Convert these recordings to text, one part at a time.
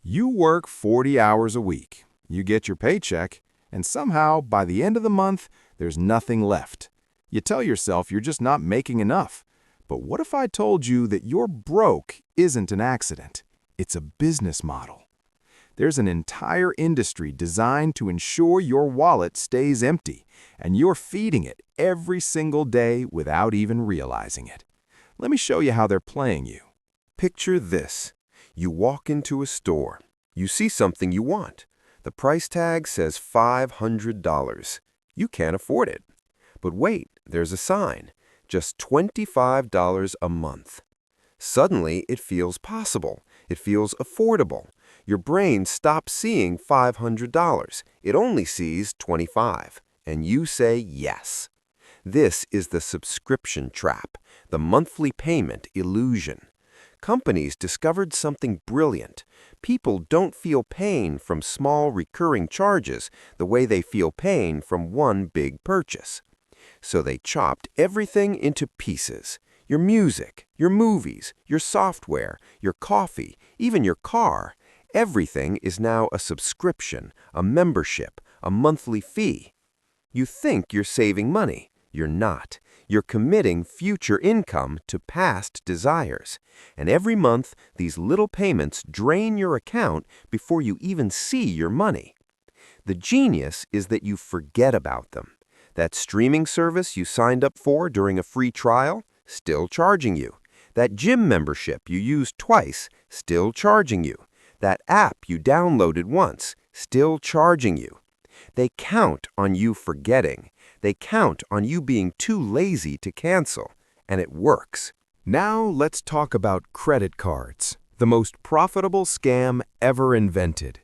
You work 40 hours a week. You get your paycheck, and somehow, by the end of the month, there's nothing left. You tell yourself you're just not making enough. But what if I told you that you're broke isn't an accident? It's a business model. There's an entire industry designed to ensure your wallet stays empty, and you're feeding it every single day without even realizing it. Let me show you how they're playing you. Picture this. You walk into a store. You see something you want. The price tag says $500. You can't afford it. But wait, there's a sign. Just $25 a month. Suddenly, it feels possible. It feels affordable. Your brain stops seeing $500. It only sees $25. And you say yes. This is the subscription trap, the monthly payment illusion. Companies discovered something brilliant. People don't feel pain from small recurring charges the way they feel pain from one big purchase. So they chopped everything into pieces. Your music, your movies, your software, your coffee, even your car. Everything is now a subscription, a membership, a monthly fee. You think you're saving money. You're not. You're committing future income to past desires. And every month, these little payments drain your account before you even see your money. The genius is that you forget about them. That streaming service you signed up for during a free trial, still charging you. That gym membership you used twice, still charging you. That app you downloaded once, still charging you. They count on you forgetting. They count on you being too lazy to cancel, and it works. Now let's talk about credit cards, the most profitable scam ever invented.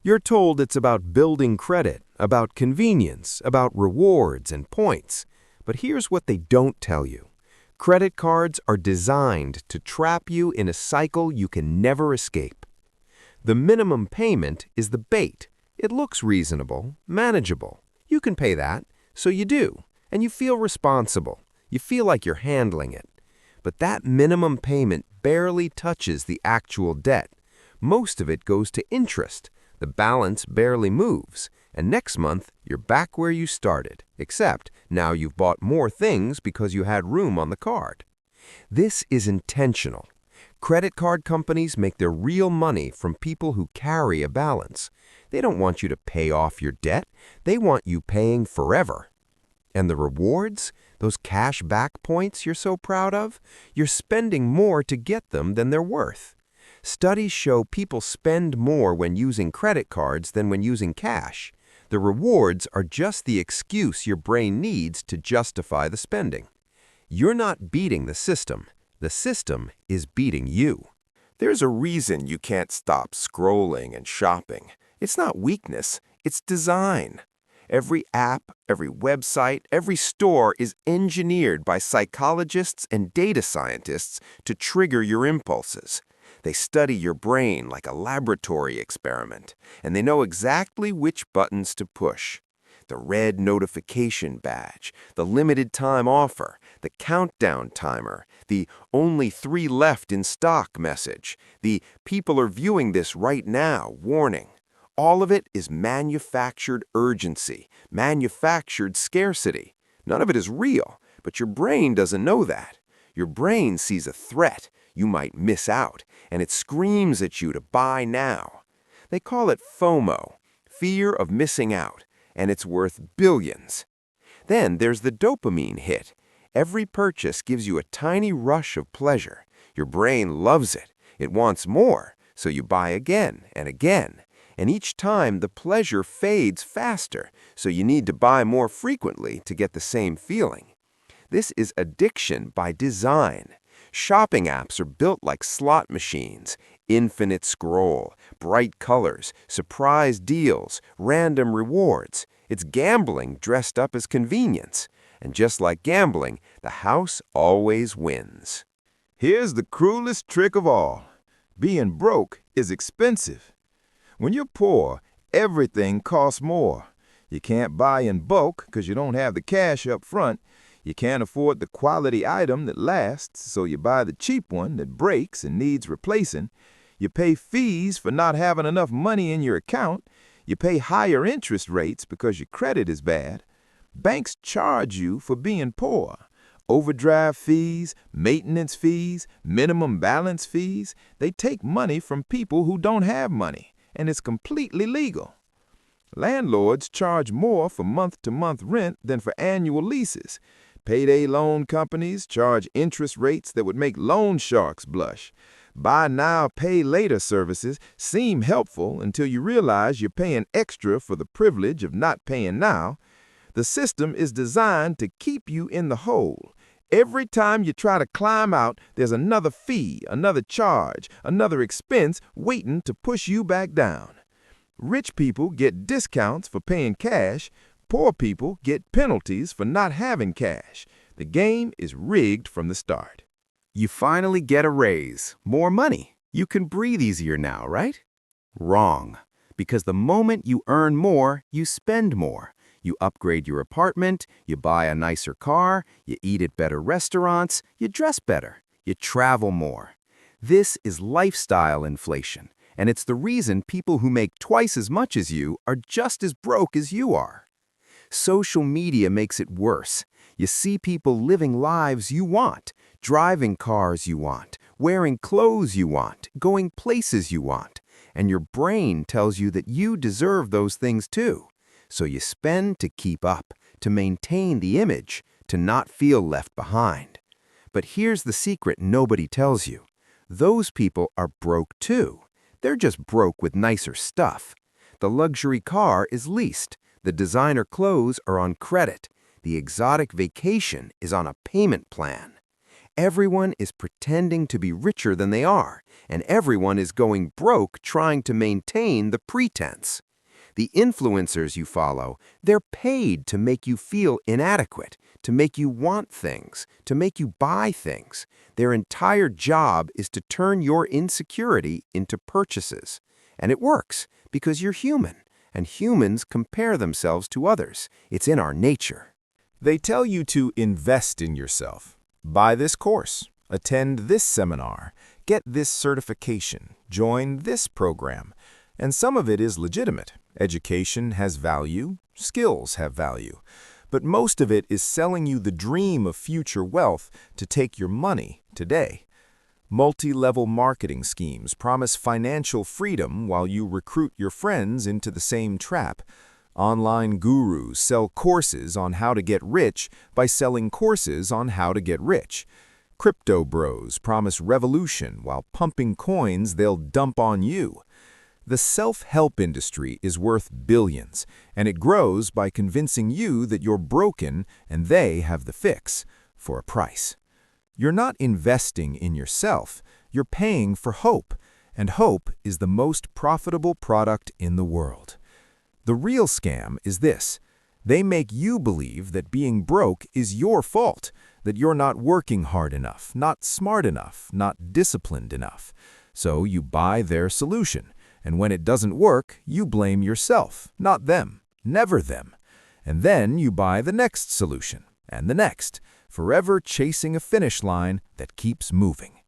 You're told it's about building credit, about convenience, about rewards and points. But here's what they don't tell you. Credit cards are designed to trap you in a cycle you can never escape. The minimum payment is the bait. It looks reasonable, manageable. You can pay that, so you do, and you feel responsible. You feel like you're handling it. But that minimum payment barely touches the actual debt. Most of it goes to interest. The balance barely moves, and next month you're back where you started, except now you've bought more things because you had room on the card. This is intentional. Credit card companies make their real money from people who carry a balance. They don't want you to pay off your debt. They want you paying forever. And the rewards, those cash back points you're so proud of, you're spending more to get them than they're worth. Studies show people spend more when using credit cards than when using cash. The rewards are just the excuse your brain needs to justify the spending. You're not beating the system. The system is beating you. There's a reason you can't stop scrolling and shopping. It's not weakness, it's design. Every app, every website, every store is engineered by psychologists and data scientists to trigger your impulses. They study your brain like a laboratory experiment, and they know exactly which buttons to push. The red notification badge, the limited time offer, the countdown timer, the only 3 left in stock message, the people are viewing this right now warning. All of it is manufactured urgency, manufactured scarcity. None of it is real, but your brain doesn't know that. Your brain sees a threat. You might miss out, and it screams at you to buy now. They call it FOMO, fear of missing out, and it's worth billions. Then there's the dopamine hit. Every purchase gives you a tiny rush of pleasure. Your brain loves it. It wants more, so you buy again and again. And each time, the pleasure fades faster, so you need to buy more frequently to get the same feeling. This is addiction by design. Shopping apps are built like slot machines. Infinite scroll, bright colors, surprise deals, random rewards. It's gambling dressed up as convenience. And just like gambling, the house always wins. Here's the cruelest trick of all. Being broke is expensive. When you're poor, everything costs more. You can't buy in bulk because you don't have the cash up front. You can't afford the quality item that lasts, so you buy the cheap one that breaks and needs replacing. You pay fees for not having enough money in your account. You pay higher interest rates because your credit is bad. Banks charge you for being poor. Overdraft fees, maintenance fees, minimum balance fees, they take money from people who don't have money, and it's completely legal. Landlords charge more for month-to-month rent than for annual leases. Payday loan companies charge interest rates that would make loan sharks blush. Buy now, pay later services seem helpful until you realize you're paying extra for the privilege of not paying now. The system is designed to keep you in the hole. Every time you try to climb out, there's another fee, another charge, another expense waiting to push you back down. Rich people get discounts for paying cash. Poor people get penalties for not having cash. The game is rigged from the start. You finally get a raise, more money. You can breathe easier now, right? Wrong. Because the moment you earn more, you spend more. You upgrade your apartment, you buy a nicer car, you eat at better restaurants, you dress better, you travel more. This is lifestyle inflation, and it's the reason people who make twice as much as you are just as broke as you are. Social media makes it worse. You see people living lives you want, driving cars you want, wearing clothes you want, going places you want, and your brain tells you that you deserve those things too. So you spend to keep up, to maintain the image, to not feel left behind. But here's the secret nobody tells you. Those people are broke too. They're just broke with nicer stuff. The luxury car is leased. The designer clothes are on credit. The exotic vacation is on a payment plan. Everyone is pretending to be richer than they are, and everyone is going broke trying to maintain the pretense. The influencers you follow, they're paid to make you feel inadequate, to make you want things, to make you buy things. Their entire job is to turn your insecurity into purchases. And it works because you're human, and humans compare themselves to others. It's in our nature. They tell you to invest in yourself. Buy this course, attend this seminar, get this certification, join this program. And some of it is legitimate. Education has value, skills have value. But most of it is selling you the dream of future wealth to take your money today. Multi-level marketing schemes promise financial freedom while you recruit your friends into the same trap. Online gurus sell courses on how to get rich by selling courses on how to get rich. Crypto bros promise revolution while pumping coins they'll dump on you. The self-help industry is worth billions, and it grows by convincing you that you're broken and they have the fix for a price. You're not investing in yourself, you're paying for hope, and hope is the most profitable product in the world. The real scam is this. They make you believe that being broke is your fault, that you're not working hard enough, not smart enough, not disciplined enough. So you buy their solution. And when it doesn't work, you blame yourself, not them, never them. And then you buy the next solution, and the next, forever chasing a finish line that keeps moving.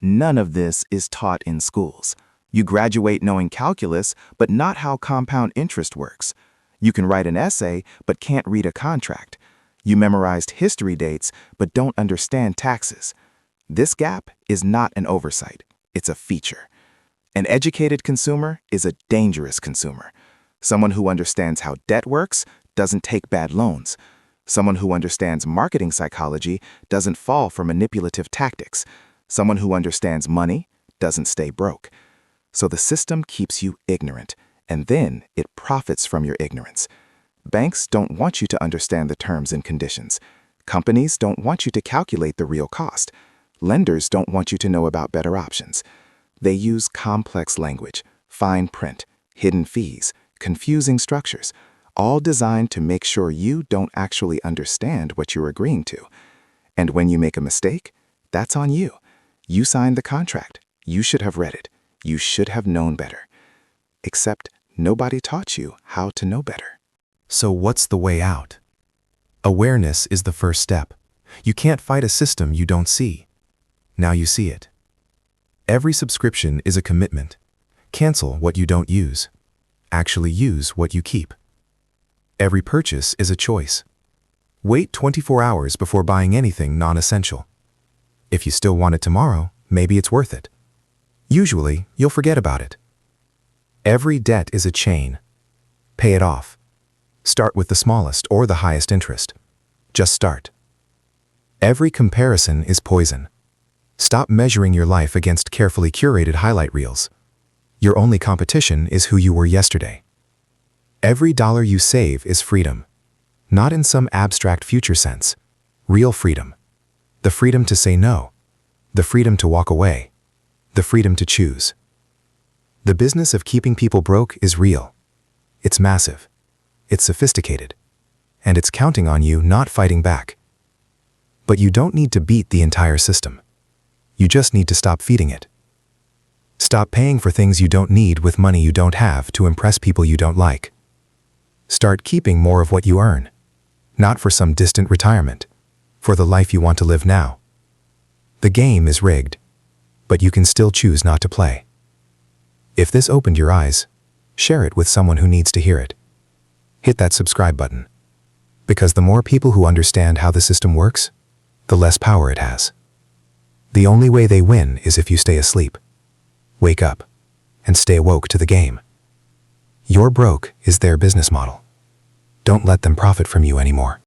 None of this is taught in schools. You graduate knowing calculus, but not how compound interest works. You can write an essay, but can't read a contract. You memorized history dates, but don't understand taxes. This gap is not an oversight, it's a feature. An educated consumer is a dangerous consumer. Someone who understands how debt works doesn't take bad loans. Someone who understands marketing psychology doesn't fall for manipulative tactics. Someone who understands money doesn't stay broke. So the system keeps you ignorant, and then it profits from your ignorance. Banks don't want you to understand the terms and conditions. Companies don't want you to calculate the real cost. Lenders don't want you to know about better options. They use complex language, fine print, hidden fees, confusing structures, all designed to make sure you don't actually understand what you're agreeing to. And when you make a mistake, that's on you. You signed the contract. You should have read it. You should have known better. Except nobody taught you how to know better. So what's the way out? Awareness is the first step. You can't fight a system you don't see. Now you see it. Every subscription is a commitment. Cancel what you don't use. Actually use what you keep. Every purchase is a choice. Wait 24 hours before buying anything non-essential. If you still want it tomorrow, maybe it's worth it. Usually, you'll forget about it. Every debt is a chain. Pay it off. Start with the smallest or the highest interest. Just start. Every comparison is poison. Stop measuring your life against carefully curated highlight reels. Your only competition is who you were yesterday. Every dollar you save is freedom. Not in some abstract future sense. Real freedom. The freedom to say no. The freedom to walk away. The freedom to choose. The business of keeping people broke is real. It's massive. It's sophisticated. And it's counting on you not fighting back. But you don't need to beat the entire system. You just need to stop feeding it. Stop paying for things you don't need with money you don't have to impress people you don't like. Start keeping more of what you earn. Not for some distant retirement. For the life you want to live now. The game is rigged, but you can still choose not to play. If this opened your eyes, share it with someone who needs to hear it. Hit that subscribe button. Because the more people who understand how the system works, the less power it has. The only way they win is if you stay asleep. Wake up and stay woke to the game. Your broke is their business model. Don't let them profit from you anymore.